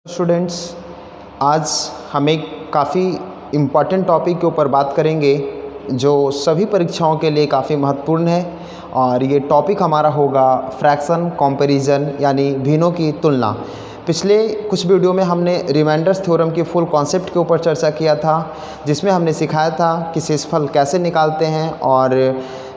Students, आज हम एक काफ़ी इम्पॉर्टेंट टॉपिक के ऊपर बात करेंगे जो सभी परीक्षाओं के लिए काफ़ी महत्वपूर्ण है। और ये टॉपिक हमारा होगा फ्रैक्शन कंपैरिजन, यानी भिन्नों की तुलना। पिछले कुछ वीडियो में हमने रिमाइंडर्स थ्योरम के फुल कॉन्सेप्ट के ऊपर चर्चा किया था, जिसमें हमने सिखाया था कि शेषफल कैसे निकालते हैं और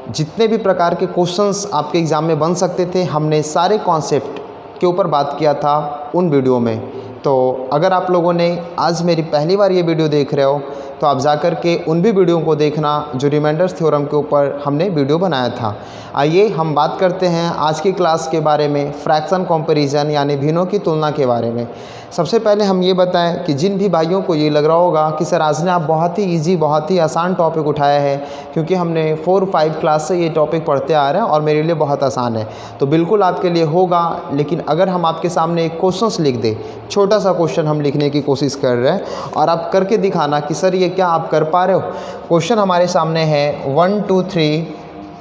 जितने भी प्रकार के क्वेश्चंस आपके एग्ज़ाम में बन सकते थे, हमने सारे कॉन्सेप्ट के ऊपर बात किया था उन वीडियो में। तो अगर आप लोगों ने आज मेरी पहली बार ये वीडियो देख रहे हो तो आप जाकर के उन भी वीडियो को देखना जो रिमाइंडर्स थ्योरम के ऊपर हमने वीडियो बनाया था। आइए हम बात करते हैं आज की क्लास के बारे में, फ्रैक्शन कंपैरिजन यानी भिन्नों की तुलना के बारे में। सबसे पहले हम ये बताएं कि जिन भी भाइयों को ये लग रहा होगा कि सर आज ने आप बहुत ही ईजी, बहुत ही आसान टॉपिक उठाया है, क्योंकि हमने 4-5 क्लास से ये टॉपिक पढ़ते आ रहे हैं और मेरे लिए बहुत आसान है, तो बिल्कुल आपके लिए होगा। लेकिन अगर हम आपके सामने एक क्वेश्चन लिख दें, छोटा सा क्वेश्चन हम लिखने की कोशिश कर रहे हैं और आप करके दिखाना कि सर ये क्या आप कर पा रहे हो। क्वेश्चन हमारे सामने है 1 2 3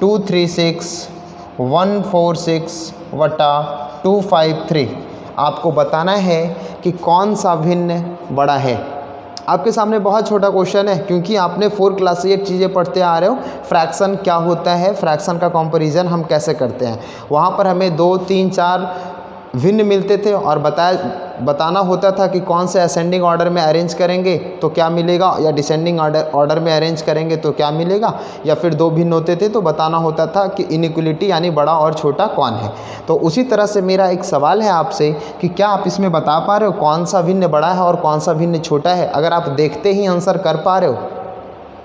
2 3 6 1 4 6 वटा 2 5 3। आपको बताना है कि कौन सा भिन्न बड़ा है। आपके सामने बहुत छोटा क्वेश्चन है, क्योंकि आपने 4 क्लास से ये चीज़ें पढ़ते आ रहे हो। फ्रैक्शन क्या होता है, फ्रैक्शन का कंपैरिजन हम कैसे करते हैं, वहाँ पर हमें 2 3 4 भिन्न मिलते थे और बताना होता था कि कौन से असेंडिंग ऑर्डर में अरेंज करेंगे तो क्या मिलेगा, या डिसेंडिंग ऑर्डर में अरेंज करेंगे तो क्या मिलेगा, या फिर 2 भिन्न होते थे तो बताना होता था कि इनइक्वलिटी यानी बड़ा और छोटा कौन है। तो उसी तरह से मेरा एक सवाल है आपसे कि क्या आप इसमें बता पा रहे हो कौन सा भिन्न बड़ा है और कौन सा भिन्न छोटा है। अगर आप देखते ही आंसर कर पा रहे हो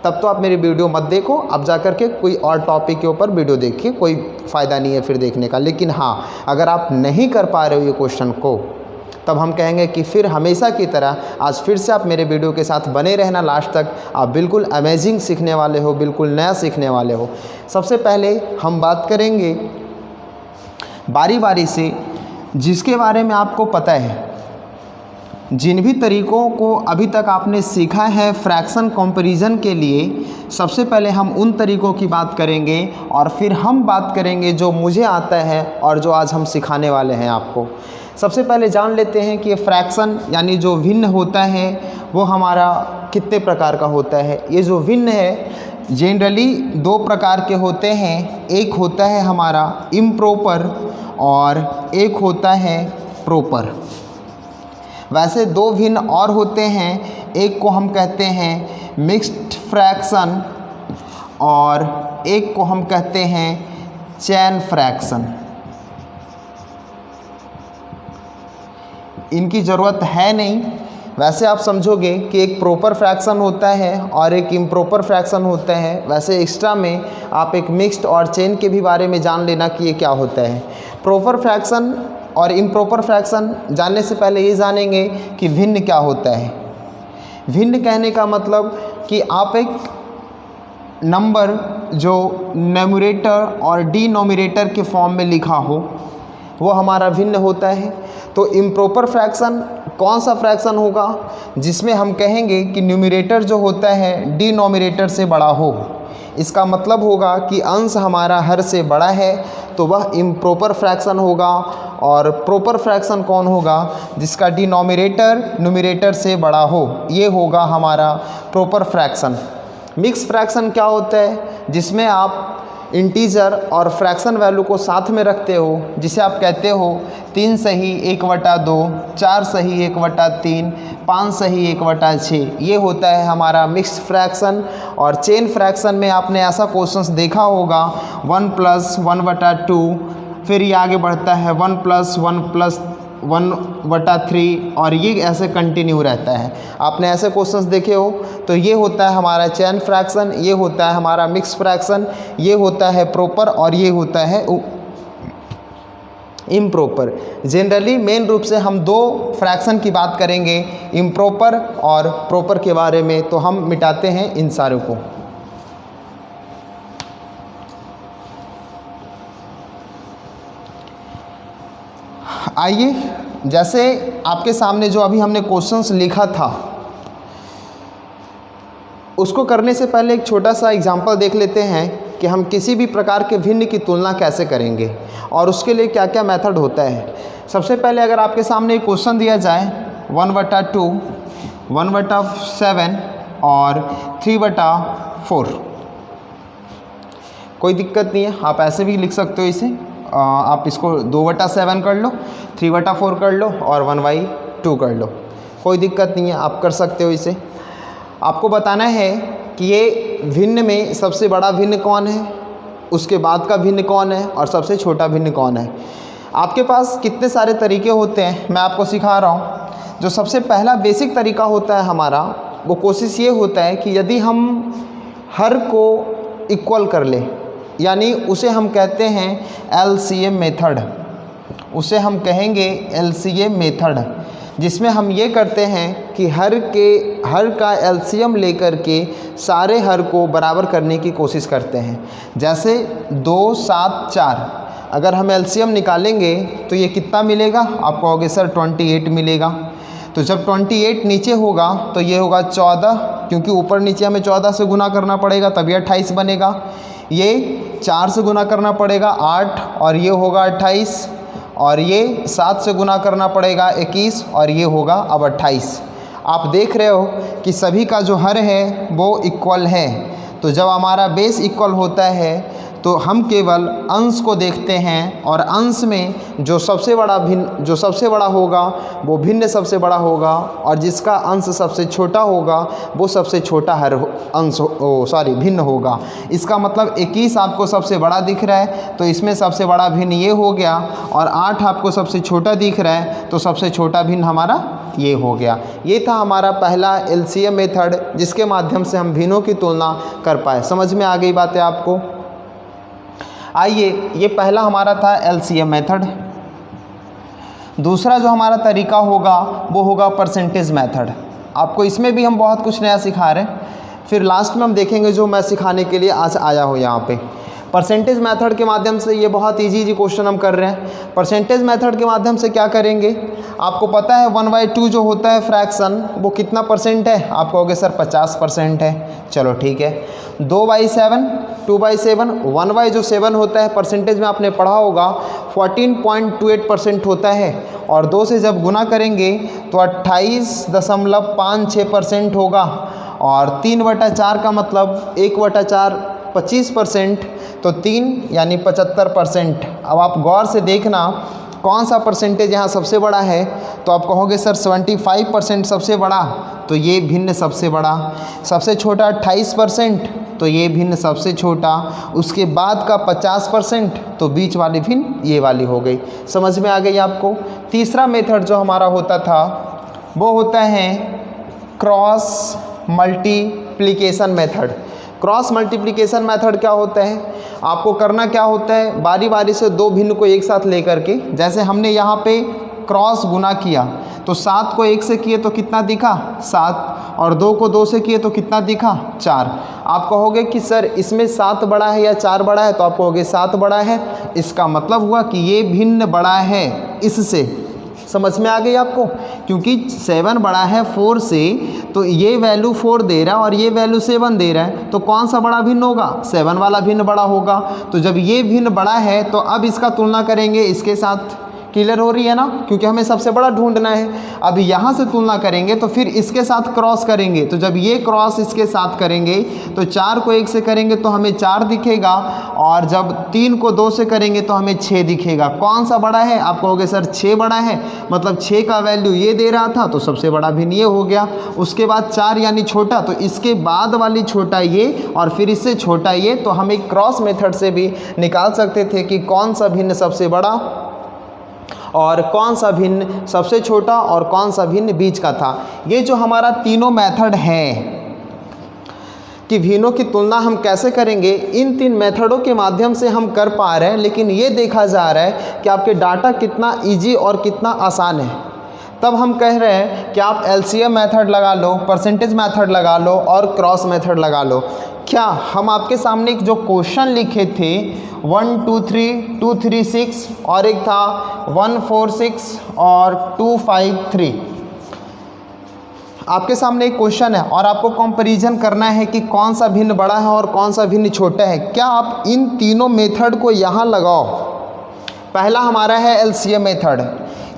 तब तो आप मेरी वीडियो मत देखो, आप जाकर के कोई और टॉपिक के ऊपर वीडियो देखिए, कोई फ़ायदा नहीं है फिर देखने का। लेकिन हाँ, अगर आप नहीं कर पा रहे हो ये क्वेश्चन को, तब हम कहेंगे कि फिर हमेशा की तरह आज फिर से आप मेरे वीडियो के साथ बने रहना लास्ट तक। आप बिल्कुल अमेजिंग सीखने वाले हो, बिल्कुल नया सीखने वाले हो। सबसे पहले हम बात करेंगे बारी बारी से जिसके बारे में आपको पता है। जिन भी तरीक़ों को अभी तक आपने सीखा है फ्रैक्शन कंपैरिजन के लिए, सबसे पहले हम उन तरीक़ों की बात करेंगे और फिर हम बात करेंगे जो मुझे आता है और जो आज हम सिखाने वाले हैं आपको। सबसे पहले जान लेते हैं कि ये फ्रैक्शन यानी जो भिन्न होता है वो हमारा कितने प्रकार का होता है। ये जो भिन्न है जनरली 2 प्रकार के होते हैं। एक होता है हमारा इम्प्रॉपर और एक होता है प्रॉपर। वैसे 2 भिन्न और होते हैं, एक को हम कहते हैं मिक्स्ड फ्रैक्शन और एक को हम कहते हैं चेन फ्रैक्शन। इनकी ज़रूरत है नहीं, वैसे आप समझोगे कि एक प्रॉपर फ्रैक्शन होता है और एक इम्प्रॉपर फ्रैक्शन होता है। वैसे एक्स्ट्रा में आप एक मिक्स्ड और चेन के भी बारे में जान लेना कि ये क्या होता है। प्रॉपर फ्रैक्शन और इम्प्रॉपर फ्रैक्शन जानने से पहले ये जानेंगे कि भिन्न क्या होता है। भिन्न कहने का मतलब कि आप एक नंबर जो न्यूमरेटर और डिनोमिनेटर के फॉर्म में लिखा हो वो हमारा भिन्न होता है। तो इम्प्रॉपर फ्रैक्शन कौन सा फ्रैक्शन होगा जिसमें हम कहेंगे कि न्यूमरेटर जो होता है डिनोमिनेटर से बड़ा हो। इसका मतलब होगा कि अंश हमारा हर से बड़ा है, तो वह इम्प्रॉपर फ्रैक्शन होगा। और प्रॉपर फ्रैक्शन कौन होगा, जिसका डिनोमिनेटर न्यूमरेटर से बड़ा हो, ये होगा हमारा प्रॉपर फ्रैक्शन। मिक्स फ्रैक्शन क्या होता है, जिसमें आप इंटीजर और फ्रैक्शन वैल्यू को साथ में रखते हो, जिसे आप कहते हो 3 सही 1/2, 4 सही 1/3, 5 सही 1/6। ये होता है हमारा मिक्स्ड फ्रैक्शन। और चेन फ्रैक्शन में आपने ऐसा क्वेश्चंस देखा होगा 1 + 1/2, फिर ये आगे बढ़ता है 1 + 1 + 1/3 और ये ऐसे कंटिन्यू रहता है। आपने ऐसे क्वेश्चंस देखे हो, तो ये होता है हमारा चेन फ्रैक्शन, ये होता है हमारा मिक्स फ्रैक्शन, ये होता है प्रॉपर और ये होता है इम्प्रॉपर। जनरली मेन रूप से हम 2 फ्रैक्शन की बात करेंगे, इम्प्रॉपर और प्रॉपर के बारे में, तो हम मिटाते हैं इन सारों को। आइए, जैसे आपके सामने जो अभी हमने क्वेश्चंस लिखा था उसको करने से पहले एक छोटा सा एग्जांपल देख लेते हैं कि हम किसी भी प्रकार के भिन्न की तुलना कैसे करेंगे और उसके लिए क्या क्या मेथड होता है। सबसे पहले अगर आपके सामने एक क्वेश्चन दिया जाए 1/2, 1/7 और 3/4। कोई दिक्कत नहीं है, आप ऐसे भी लिख सकते हो इसे। आप इसको 2/7 कर लो, 3/4 कर लो और 1/2 कर लो, कोई दिक्कत नहीं है, आप कर सकते हो इसे। आपको बताना है कि ये भिन्न में सबसे बड़ा भिन्न कौन है, उसके बाद का भिन्न कौन है और सबसे छोटा भिन्न कौन है। आपके पास कितने सारे तरीके होते हैं, मैं आपको सिखा रहा हूँ। जो सबसे पहला बेसिक तरीका होता है हमारा, वो कोशिश ये होता है कि यदि हम हर को इक्वल कर ले, यानी उसे हम कहते हैं LCM मेथड, उसे हम कहेंगे LCM मेथड, जिसमें हम ये करते हैं कि हर का LCM लेकर के सारे हर को बराबर करने की कोशिश करते हैं। जैसे 2, 7, 4, अगर हम LCM निकालेंगे तो ये कितना मिलेगा, आप कहोगे सर 28 मिलेगा। तो जब 28 नीचे होगा तो ये होगा 14, क्योंकि ऊपर नीचे हमें 14 से गुना करना पड़ेगा तभी 28 बनेगा। ये 4 से गुना करना पड़ेगा 8 और ये होगा 28, और ये 7 से गुना करना पड़ेगा 21 और ये होगा अब 28। आप देख रहे हो कि सभी का जो हर है वो इक्वल है। तो जब हमारा बेस इक्वल होता है तो हम केवल अंश को देखते हैं, और अंश में जो सबसे बड़ा होगा वो भिन्न सबसे बड़ा होगा, और जिसका अंश सबसे छोटा होगा वो सबसे छोटा भिन्न होगा। इसका मतलब 21 आपको सबसे बड़ा दिख रहा है तो इसमें सबसे बड़ा भिन्न ये हो गया, और 8 आपको सबसे छोटा दिख रहा है तो सबसे छोटा भिन्न हमारा ये हो गया। ये था हमारा पहला LCM मेथड, जिसके माध्यम से हम भिन्नों की तुलना कर पाए। समझ में आ गई बातें आपको? आइए, ये पहला हमारा था LCM मेथड। दूसरा जो हमारा तरीका होगा वो होगा परसेंटेज मेथड। आपको इसमें भी हम बहुत कुछ नया सिखा रहे हैं, फिर लास्ट में हम देखेंगे जो मैं सिखाने के लिए आज आया हूँ यहाँ पे। परसेंटेज मेथड के माध्यम से ये बहुत इजी क्वेश्चन हम कर रहे हैं। परसेंटेज मेथड के माध्यम से क्या करेंगे, आपको पता है 1/2 जो होता है फ्रैक्शन, वो कितना परसेंट है, आप कहोगे सर 50% है। चलो ठीक है। 2/7, 2/7, 1/7 होता है, परसेंटेज में आपने पढ़ा होगा 14.28% होता है, और 2 से जब गुना करेंगे तो 28.56% होगा, और 3/4 का मतलब 1/4 25%, तो 3 यानी 75%। अब आप गौर से देखना कौन सा परसेंटेज यहाँ सबसे बड़ा है, तो आप कहोगे सर 75% सबसे बड़ा, तो ये भिन्न सबसे बड़ा। सबसे छोटा 28%, तो ये भिन्न सबसे छोटा। उसके बाद का 50%, तो बीच वाली भिन्न ये वाली हो गई। समझ में आ गई आपको? तीसरा मेथड जो हमारा होता था वो होता है cross multiplication method. Cross multiplication method क्या होता है, आपको करना क्या होता है, बारी बारी से 2 भिन्न को एक साथ लेकर के, जैसे हमने यहाँ पे क्रॉस गुना किया तो 7 को 1 से किए तो कितना दिखा 7, और 2 को 2 से किए तो कितना दिखा 4। आप कहोगे कि सर इसमें 7 बड़ा है या 4 बड़ा है, तो आप कहोगे 7 बड़ा है। इसका मतलब हुआ कि ये भिन्न बड़ा है इससे। समझ में आ गई आपको? क्योंकि 7 बड़ा है 4 से, तो ये वैल्यू 4 दे रहा है और ये वैल्यू 7 दे रहा है, तो कौन सा बड़ा भिन्न होगा, 7 वाला भिन्न बड़ा होगा। तो जब ये भिन्न बड़ा है तो अब इसका तुलना करेंगे इसके साथ। क्लियर हो रही है ना? क्योंकि हमें सबसे बड़ा ढूंढना है। अब यहाँ से तुलना करेंगे तो फिर इसके साथ क्रॉस करेंगे, तो जब ये क्रॉस इसके साथ करेंगे तो 4 को 1 से करेंगे तो हमें 4 दिखेगा, और जब 3 को 2 से करेंगे तो हमें 6 दिखेगा। कौन सा बड़ा है, आप कहोगे सर 6 बड़ा है, मतलब 6 का वैल्यू ये दे रहा था तो सबसे बड़ा भिन्न ये हो गया। उसके बाद 4 यानी छोटा, तो इसके बाद वाली छोटा ये और फिर इससे छोटा ये। तो हम एक क्रॉस मेथड से भी निकाल सकते थे कि कौन सा भिन्न सबसे बड़ा और कौन सा भिन्न सबसे छोटा और कौन सा भिन्न बीच का था। ये जो हमारा तीनों मेथड है कि भिन्नों की तुलना हम कैसे करेंगे, इन 3 मेथडों के माध्यम से हम कर पा रहे हैं। लेकिन ये देखा जा रहा है कि आपके डाटा कितना इजी और कितना आसान है। तब हम कह रहे हैं कि आप LCM मेथड लगा लो, परसेंटेज मेथड लगा लो और क्रॉस मेथड लगा लो। क्या हम आपके सामने एक जो क्वेश्चन लिखे थे 1 2 3 2 3 6 और एक था 1 4 6 और 2 5 3, आपके सामने एक क्वेश्चन है और आपको कंपैरिजन करना है कि कौन सा भिन्न बड़ा है और कौन सा भिन्न छोटा है। क्या आप इन तीनों मेथड को यहाँ लगाओ। पहला हमारा है LCM मेथड।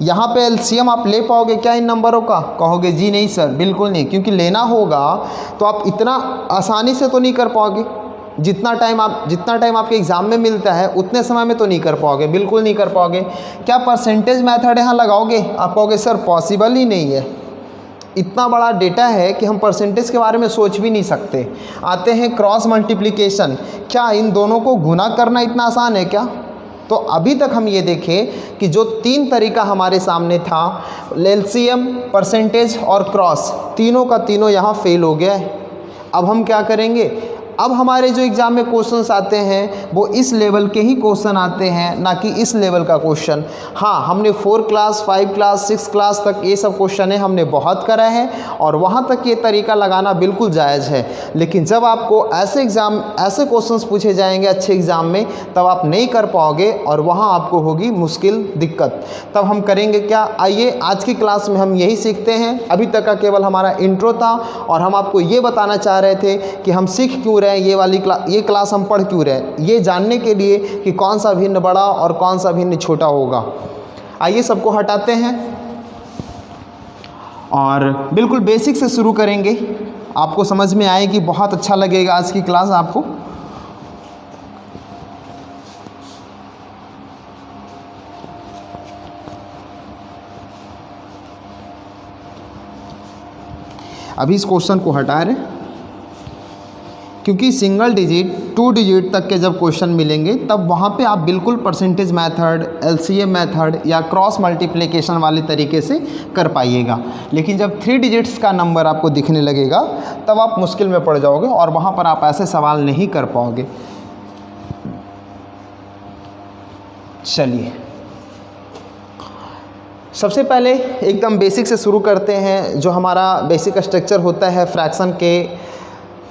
यहाँ पे एलसीएम आप ले पाओगे क्या इन नंबरों का? कहोगे जी नहीं सर, बिल्कुल नहीं, क्योंकि लेना होगा तो आप इतना आसानी से तो नहीं कर पाओगे। जितना टाइम आपके एग्ज़ाम में मिलता है उतने समय में तो नहीं कर पाओगे, बिल्कुल नहीं कर पाओगे। क्या परसेंटेज मेथड यहाँ लगाओगे? आप कहोगे सर पॉसिबल ही नहीं है, इतना बड़ा डेटा है कि हम परसेंटेज के बारे में सोच भी नहीं सकते। आते हैं क्रॉस मल्टीप्लिकेशन, क्या इन दोनों को गुना करना इतना आसान है क्या? तो अभी तक हम ये देखें कि जो 3 तरीका हमारे सामने था, एलसीएम, परसेंटेज और क्रॉस, तीनों का तीनों यहाँ फेल हो गया है। अब हम क्या करेंगे? अब हमारे जो एग्ज़ाम में क्वेश्चंस आते हैं वो इस लेवल के ही क्वेश्चन आते हैं, ना कि इस लेवल का क्वेश्चन। हाँ, हमने 4 क्लास, 5 क्लास, 6 क्लास तक ये सब क्वेश्चन है हमने बहुत करा है और वहाँ तक ये तरीका लगाना बिल्कुल जायज़ है। लेकिन जब आपको ऐसे क्वेश्चंस पूछे जाएंगे अच्छे एग्ज़ाम में, तब आप नहीं कर पाओगे और वहाँ आपको होगी मुश्किल, दिक्कत। तब हम करेंगे क्या? आइए आज की क्लास में हम यही सीखते हैं। अभी तक का केवल हमारा इंट्रो था और हम आपको ये बताना चाह रहे थे कि हम सीख क्यों रहे, ये क्लास हम पढ़ क्यों रहे, ये जानने के लिए कि कौन सा भिन्न बड़ा और कौन सा भिन्न छोटा होगा। आइए सबको हटाते हैं और बिल्कुल बेसिक से शुरू करेंगे। आपको समझ में आएगी, बहुत अच्छा लगेगा आज की क्लास आपको। अभी इस क्वेश्चन को हटा रहे, क्योंकि सिंगल डिजिट 2 डिजिट तक के जब क्वेश्चन मिलेंगे तब वहाँ पे आप बिल्कुल परसेंटेज मेथड, एलसीएम मेथड या क्रॉस मल्टीप्लिकेशन वाले तरीके से कर पाइएगा। लेकिन जब 3 डिजिट्स का नंबर आपको दिखने लगेगा तब आप मुश्किल में पड़ जाओगे और वहाँ पर आप ऐसे सवाल नहीं कर पाओगे। चलिए, सबसे पहले एकदम बेसिक से शुरू करते हैं। जो हमारा बेसिक स्ट्रक्चर होता है फ्रैक्शन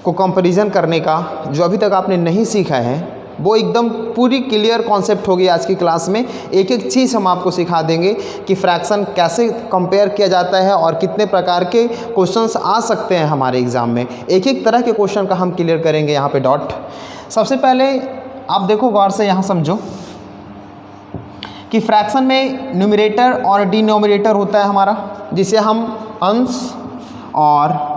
को कंपैरिजन करने का, जो अभी तक आपने नहीं सीखा है, वो एकदम पूरी क्लियर कॉन्सेप्ट होगी आज की क्लास में। एक एक चीज़ हम आपको सिखा देंगे कि फ्रैक्शन कैसे कंपेयर किया जाता है और कितने प्रकार के क्वेश्चंस आ सकते हैं हमारे एग्ज़ाम में। एक एक तरह के क्वेश्चन का हम क्लियर करेंगे यहाँ पे डॉट। सबसे पहले आप देखो गौर से, यहाँ समझो कि फ्रैक्शन में न्यूमरेटर और डिनोमिनेटर होता है हमारा, जिसे हम अंश और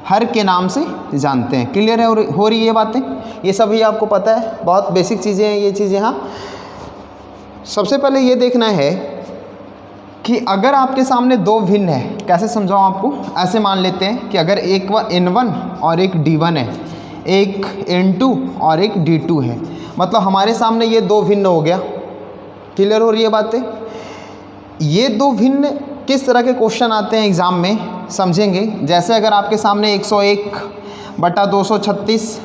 हर के नाम से जानते हैं। क्लियर है हो रही ये बातें? ये सभी आपको पता है, बहुत बेसिक चीज़ें हैं ये चीज़ें। हाँ, सबसे पहले ये देखना है कि अगर आपके सामने 2 भिन्न है, कैसे समझाऊँ आपको? ऐसे मान लेते हैं कि अगर एक N1 और एक D1 है, एक N2 और एक D2 है, मतलब हमारे सामने ये 2 भिन्न हो गया। क्लियर हो रही है बातें? ये 2 भिन्न किस तरह के क्वेश्चन आते हैं एग्ज़ाम में समझेंगे। जैसे अगर आपके सामने 101/236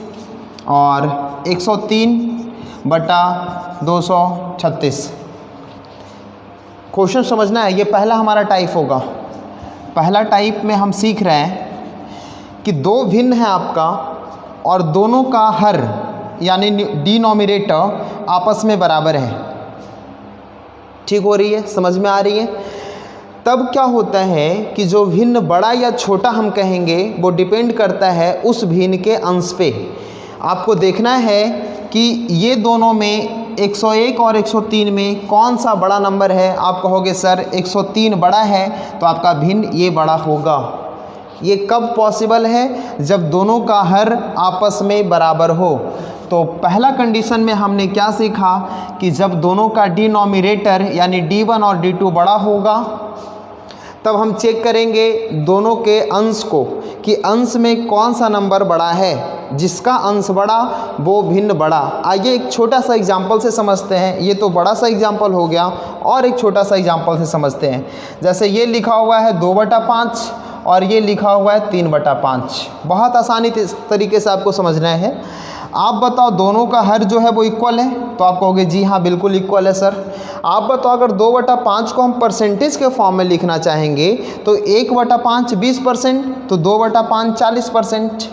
और 103/236 क्वेश्चन समझना है। ये पहला हमारा टाइप होगा। पहला टाइप में हम सीख रहे हैं कि 2 भिन्न है आपका और दोनों का हर यानी डिनोमिनेटर आपस में बराबर है। ठीक हो रही है? समझ में आ रही है? तब क्या होता है कि जो भिन्न बड़ा या छोटा हम कहेंगे वो डिपेंड करता है उस भिन्न के अंश पे। आपको देखना है कि ये दोनों में 101 और 103 में कौन सा बड़ा नंबर है। आप कहोगे सर 103 बड़ा है, तो आपका भिन्न ये बड़ा होगा। ये कब पॉसिबल है? जब दोनों का हर आपस में बराबर हो। तो पहला कंडीशन में हमने क्या सीखा कि जब दोनों का डिनोमिनेटर यानी D1 और D2 बड़ा होगा, तब हम चेक करेंगे दोनों के अंश को कि अंश में कौन सा नंबर बड़ा है। जिसका अंश बड़ा वो भिन्न बड़ा। आइए एक छोटा सा एग्जाम्पल से समझते हैं। ये तो बड़ा सा एग्जाम्पल हो गया, और एक छोटा सा एग्जाम्पल से समझते हैं। जैसे ये लिखा हुआ है 2/5 और ये लिखा हुआ है 3/5। बहुत आसानी तरीके से आपको समझना है। आप बताओ दोनों का हर जो है वो इक्वल है? तो आप कहोगे जी हाँ बिल्कुल इक्वल है सर। आप बताओ अगर 2/5 को हम परसेंटेज के फॉर्म में लिखना चाहेंगे तो 1/5 20%, तो 2/5 40%।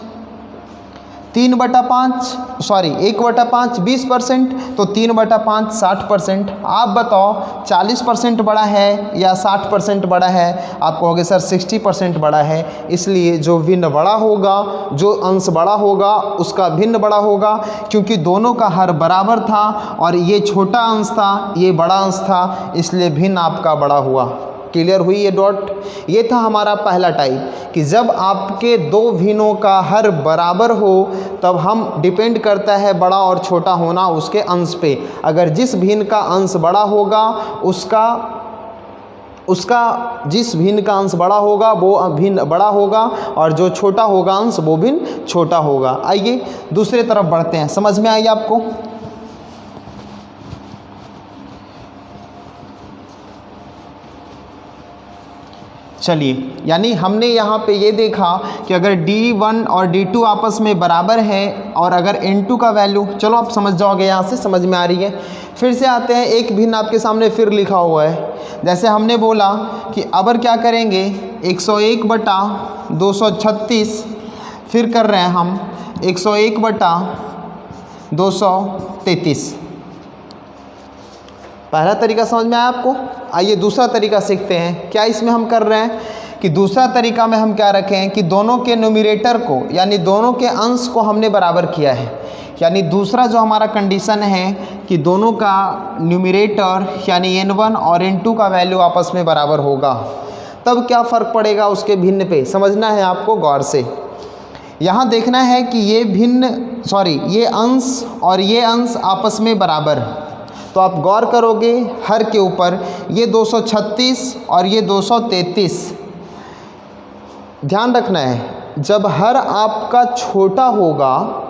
1/5 20%, तो 3/5 60%। आप बताओ 40% बड़ा है या 60% बड़ा है? आप कहोगे सर 60% बड़ा है। इसलिए जो भिन्न बड़ा होगा, जो अंश बड़ा होगा उसका भिन्न बड़ा होगा, क्योंकि दोनों का हर बराबर था और ये छोटा अंश था, ये बड़ा अंश था, इसलिए भिन्न आपका बड़ा हुआ। क्लियर हुई ये डॉट? ये था हमारा पहला टाइप कि जब आपके दो भिन्नों का हर बराबर हो तब हम डिपेंड करता है बड़ा और छोटा होना उसके अंश पे। अगर जिस भिन्न का अंश बड़ा होगा उसका जिस भिन्न का अंश बड़ा होगा वो भिन्न बड़ा होगा, और जो छोटा होगा अंश वो भिन्न छोटा होगा। आइए दूसरे तरफ बढ़ते हैं। समझ में आई आपको? चलिए, यानी हमने यहाँ पे ये देखा कि अगर D1 और D2 आपस में बराबर है और अगर N2 का वैल्यू, चलो आप समझ जाओगे, यहाँ से समझ में आ रही है। फिर से आते हैं, एक भिन्न आपके सामने फिर लिखा हुआ है। जैसे हमने बोला कि अब क्या करेंगे, 101/236, फिर कर रहे हैं हम 101/233। पहला तरीका समझ में आया आपको? आइए दूसरा तरीका सीखते हैं। क्या इसमें हम कर रहे हैं कि दूसरा तरीका में हम क्या रखें कि दोनों के न्यूमरेटर को, यानी दोनों के अंश को हमने बराबर किया है। यानी दूसरा जो हमारा कंडीशन है कि दोनों का न्यूमरेटर यानी N1 और N2 का वैल्यू आपस में बराबर होगा, तब क्या फ़र्क पड़ेगा उसके भिन्न पे, समझना है आपको गौर से। यहाँ देखना है कि ये अंश और ये अंश आपस में बराबर, तो आप गौर करोगे हर के ऊपर, ये 236 और ये 233। ध्यान रखना है, जब हर आपका छोटा होगा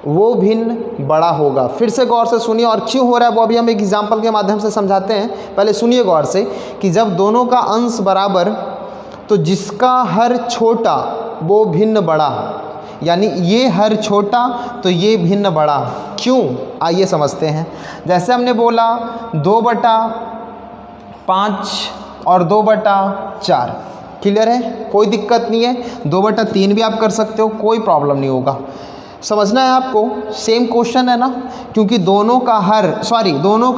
वो भिन्न बड़ा होगा। फिर से गौर से सुनिए, और क्यों हो रहा है वो अभी हम एक एग्जाम्पल के माध्यम से समझाते हैं। पहले सुनिए गौर से कि जब दोनों का अंश बराबर, तो जिसका हर छोटा वो भिन्न बड़ा, यानी ये हर छोटा तो ये भिन्न बड़ा। क्यों? आइए समझते हैं। जैसे हमने बोला 2/5 और 2/4, क्लियर है? कोई दिक्कत नहीं है। 2/3 भी आप कर सकते हो, कोई प्रॉब्लम नहीं होगा। समझना है आपको, सेम क्वेश्चन है ना, क्योंकि दोनों का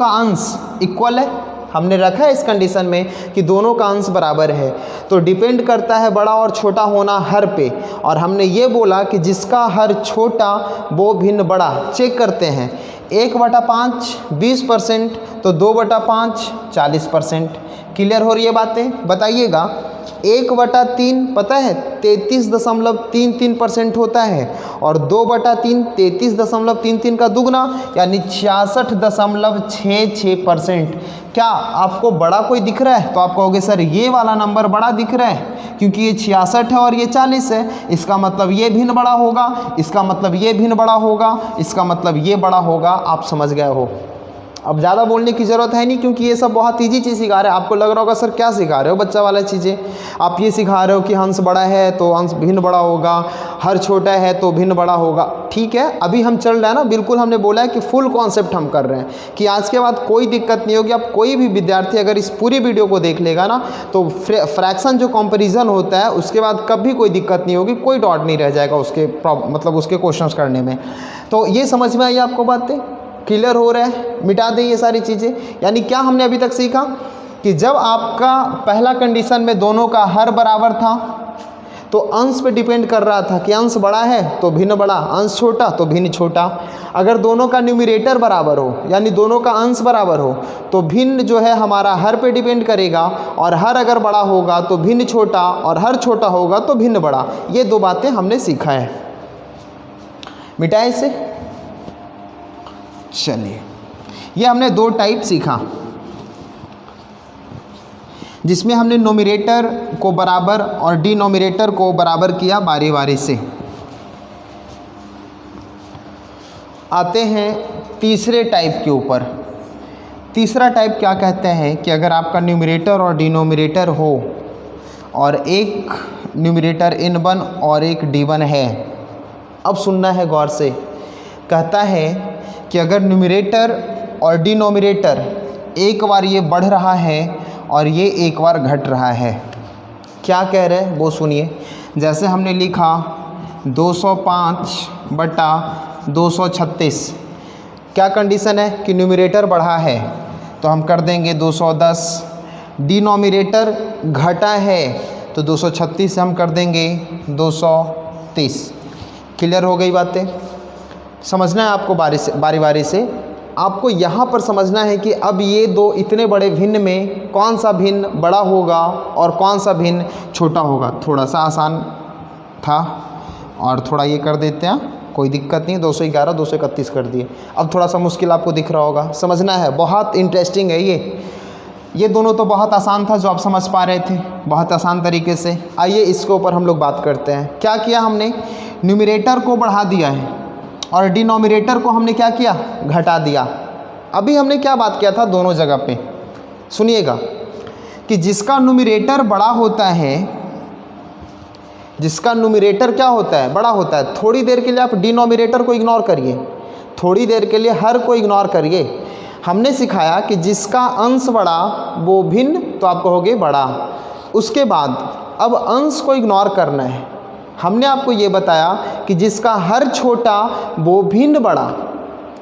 अंश इक्वल है। हमने रखा है इस कंडीशन में कि दोनों का अंश बराबर है, तो डिपेंड करता है बड़ा और छोटा होना हर पे। और हमने ये बोला कि जिसका हर छोटा वो भिन्न बड़ा। चेक करते हैं, 1/5 20%, तो 2/5 40%। क्लियर हो रही है बातें? बताइएगा। 1/3 पता है 33.33% होता है, और 2/3 33.33 का दुगना यानी 66.66%। क्या आपको बड़ा कोई दिख रहा है? तो आप कहोगे सर ये वाला नंबर बड़ा दिख रहा है, क्योंकि ये 66 है और ये 40 है, इसका मतलब ये भिन्न बड़ा होगा, इसका मतलब ये भिन्न बड़ा होगा, इसका मतलब ये बड़ा होगा। आप समझ गए हो? अब ज़्यादा बोलने की ज़रूरत है नहीं, क्योंकि ये सब बहुत ईजी चीज़ सिखा रहे हैं। आपको लग रहा होगा सर क्या सिखा रहे हो, बच्चा वाला चीज़ें। आप ये सिखा रहे हो कि अंश बड़ा है तो अंश भिन्न बड़ा होगा, हर छोटा है तो भिन्न बड़ा होगा। ठीक है, अभी हम चल रहे हैं ना, बिल्कुल हमने बोला है कि फुल कॉन्सेप्ट हम कर रहे हैं, कि आज के बाद कोई दिक्कत नहीं होगी। अब कोई भी विद्यार्थी अगर इस पूरी वीडियो को देख लेगा ना, तो फ्रैक्शन जो कंपेरिजन होता है उसके बाद कभी कोई दिक्कत नहीं होगी, कोई डाउट नहीं रह जाएगा उसके उसके क्वेश्चन करने में। तो ये समझ में आई आपको बातें? क्लियर हो रहा है? मिटा दें ये सारी चीज़ें। यानी क्या हमने अभी तक सीखा कि जब आपका पहला कंडीशन में दोनों का हर बराबर था, तो अंश पे डिपेंड कर रहा था कि अंश बड़ा है तो भिन्न बड़ा, अंश छोटा तो भिन्न छोटा। अगर दोनों का न्यूमरेटर बराबर हो, यानी दोनों का अंश बराबर हो, तो भिन्न जो है हमारा हर पे डिपेंड करेगा, और हर अगर बड़ा होगा तो भिन्न छोटा, और हर छोटा होगा तो भिन्न बड़ा। ये दो बातें हमने सीखा है। मिटाए इसे। चलिए, ये हमने दो टाइप सीखा, जिसमें हमने नोमिनेटर को बराबर और डिनोमिनेटर को बराबर किया बारी बारी से। आते हैं तीसरे टाइप के ऊपर। तीसरा टाइप क्या कहते हैं कि अगर आपका न्यूमरेटर और डिनोमिनेटर हो, और एक न्यूमरेटर N1 और एक D1 है। अब सुनना है गौर से। कहता है कि अगर न्यूमरेटर और डिनोमिनेटर एक बार ये बढ़ रहा है और ये एक बार घट रहा है। क्या कह रहे हैं वो सुनिए। जैसे हमने लिखा 205 बटा 236। क्या कंडीशन है कि न्यूमरेटर बढ़ा है तो हम कर देंगे 210, डिनोमिनेटर घटा है तो 236 से हम कर देंगे 230। क्लियर हो गई बातें? समझना है आपको बारी बारी से। आपको यहाँ पर समझना है कि अब ये दो इतने बड़े भिन्न में कौन सा भिन्न बड़ा होगा और कौन सा भिन्न छोटा होगा। थोड़ा सा आसान था और थोड़ा ये कर देते हैं, कोई दिक्कत नहीं। 211 231 कर दिए। अब थोड़ा सा मुश्किल आपको दिख रहा होगा, समझना है, बहुत इंटरेस्टिंग है ये दोनों तो बहुत आसान था जो आप समझ पा रहे थे बहुत आसान तरीके से। आइए इसके ऊपर हम लोग बात करते हैं। क्या किया हमने, न्यूमरेटर को बढ़ा दिया है और डिनोमिनेटर को हमने क्या किया, घटा दिया। अभी हमने क्या बात किया था दोनों जगह पे, सुनिएगा कि जिसका न्यूमरेटर बड़ा होता है, जिसका न्यूमरेटर क्या होता है, बड़ा होता है। थोड़ी देर के लिए आप डिनोमिनेटर को इग्नोर करिए, थोड़ी देर के लिए हर को इग्नोर करिए। हमने सिखाया कि जिसका अंश बड़ा वो भिन्न, तो आप कहोगे बड़ा। उसके बाद अब अंश को इग्नोर करना है। हमने आपको ये बताया कि जिसका हर छोटा वो भिन्न बड़ा।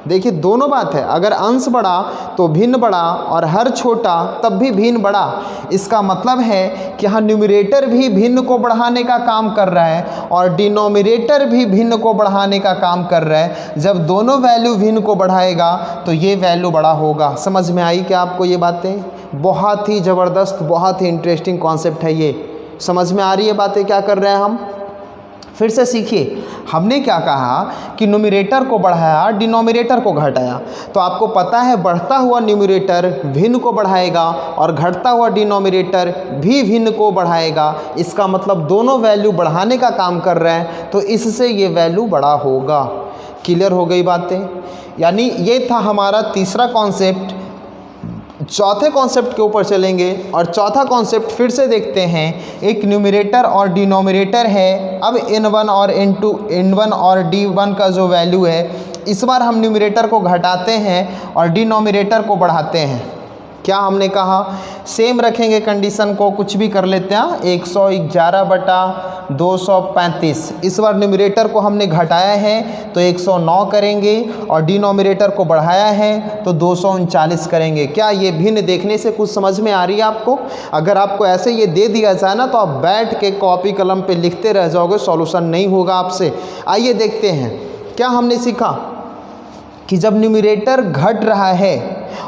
देखिए दोनों बात है, अगर अंश बड़ा तो भिन्न बड़ा और हर छोटा तब भी भिन्न बड़ा। इसका मतलब है कि यहाँ न्यूमरेटर भी भिन्न को बढ़ाने का काम कर रहा है और डिनोमिनेटर भी भिन्न को बढ़ाने का काम कर रहा है। जब दोनों वैल्यू भिन्न को बढ़ाएगा तो ये वैल्यू बड़ा होगा। समझ में आई क्या आपको ये बातें? बहुत ही ज़बरदस्त, बहुत ही इंटरेस्टिंग कॉन्सेप्ट है ये। समझ में आ रही है बातें क्या कर रहे हैं हम? फिर से सीखिए, हमने क्या कहा कि न्यूमरेटर को बढ़ाया, डिनोमिनेटर को घटाया। तो आपको पता है बढ़ता हुआ न्यूमरेटर भिन्न को बढ़ाएगा और घटता हुआ डिनोमिनेटर भी भिन्न को बढ़ाएगा। इसका मतलब दोनों वैल्यू बढ़ाने का काम कर रहे हैं, तो इससे ये वैल्यू बड़ा होगा। क्लियर हो गई बातें? यानी ये था हमारा तीसरा कॉन्सेप्ट। चौथे कॉन्सेप्ट के ऊपर चलेंगे और चौथा कॉन्सेप्ट फिर से देखते हैं। एक न्यूमरेटर और डिनोमिनेटर है। अब n1 और n1 और d1 का जो वैल्यू है, इस बार हम न्यूमरेटर को घटाते हैं और डिनोमिनेटर को बढ़ाते हैं। क्या हमने कहा, सेम रखेंगे कंडीशन को, कुछ भी कर लेते हैं। 111 बटा 235। इस बार न्यूमरेटर को हमने घटाया है तो 109 करेंगे और डिनोमिनेटर को बढ़ाया है तो 239 करेंगे। क्या ये भिन्न देखने से कुछ समझ में आ रही है आपको? अगर आपको ऐसे ये दे दिया जाए ना तो आप बैठ के कॉपी कलम पे लिखते रह जाओगे, सॉल्यूशन नहीं होगा आपसे। आइए देखते हैं क्या हमने सीखा कि जब न्यूमरेटर घट रहा है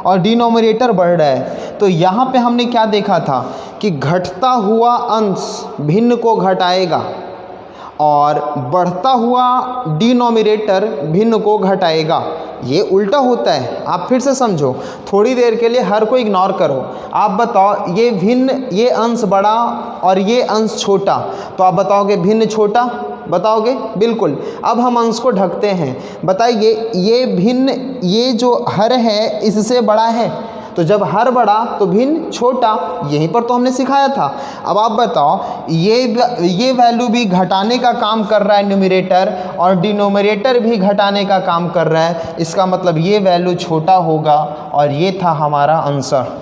और डिनोमिनेटर बढ़ रहा है तो यहाँ पे हमने क्या देखा था कि घटता हुआ अंश भिन्न को घटाएगा और बढ़ता हुआ डिनोमिनेटर भिन्न को घटाएगा। ये उल्टा होता है। आप फिर से समझो, थोड़ी देर के लिए हर को इग्नोर करो। आप बताओ ये भिन्न, ये अंश बड़ा और ये अंश छोटा, तो आप बताओगे भिन्न छोटा, बताओगे? बिल्कुल। अब हम अंश को ढकते हैं। बताइए ये भिन्न, ये जो हर है इससे बड़ा है, तो जब हर बड़ा तो भिन्न छोटा, यहीं पर तो हमने सिखाया था। अब आप बताओ ये वैल्यू भी घटाने का काम कर रहा है न्यूमरेटर और डिनोमिनेटर भी घटाने का काम कर रहा है। इसका मतलब ये वैल्यू छोटा होगा और ये था हमारा आंसर।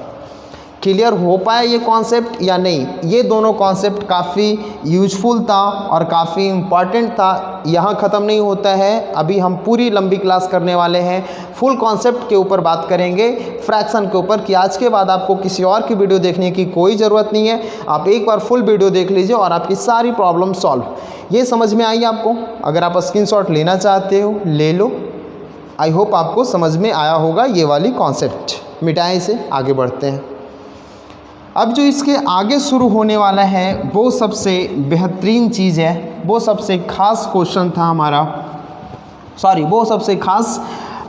क्लियर हो पाया ये कॉन्सेप्ट या नहीं? ये दोनों कॉन्सेप्ट काफ़ी यूजफुल था और काफ़ी इम्पॉर्टेंट था। यहाँ ख़त्म नहीं होता है, अभी हम पूरी लंबी क्लास करने वाले हैं। फुल कॉन्सेप्ट के ऊपर बात करेंगे, फ्रैक्शन के ऊपर, कि आज के बाद आपको किसी और की वीडियो देखने की कोई ज़रूरत नहीं है। आप एक बार फुल वीडियो देख लीजिए और आपकी सारी प्रॉब्लम सॉल्व। ये समझ में आई आपको? अगर आप स्क्रीनशॉट लेना चाहते हो ले लो। आई होप आपको समझ में आया होगा ये वाली कॉन्सेप्ट। मिटाएं इसे, आगे बढ़ते हैं। अब जो इसके आगे शुरू होने वाला है वो सबसे बेहतरीन चीज़ है, वो सबसे ख़ास क्वेश्चन था हमारा, वो सबसे ख़ास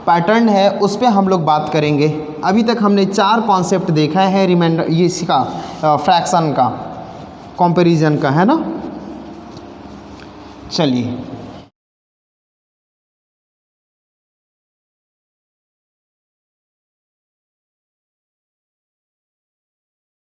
पैटर्न है, उस पर हम लोग बात करेंगे। अभी तक हमने 4 कॉन्सेप्ट देखा है रिमाइंडर, ये इसका फ्रैक्शन का, कंपैरिजन का, है ना। चलिए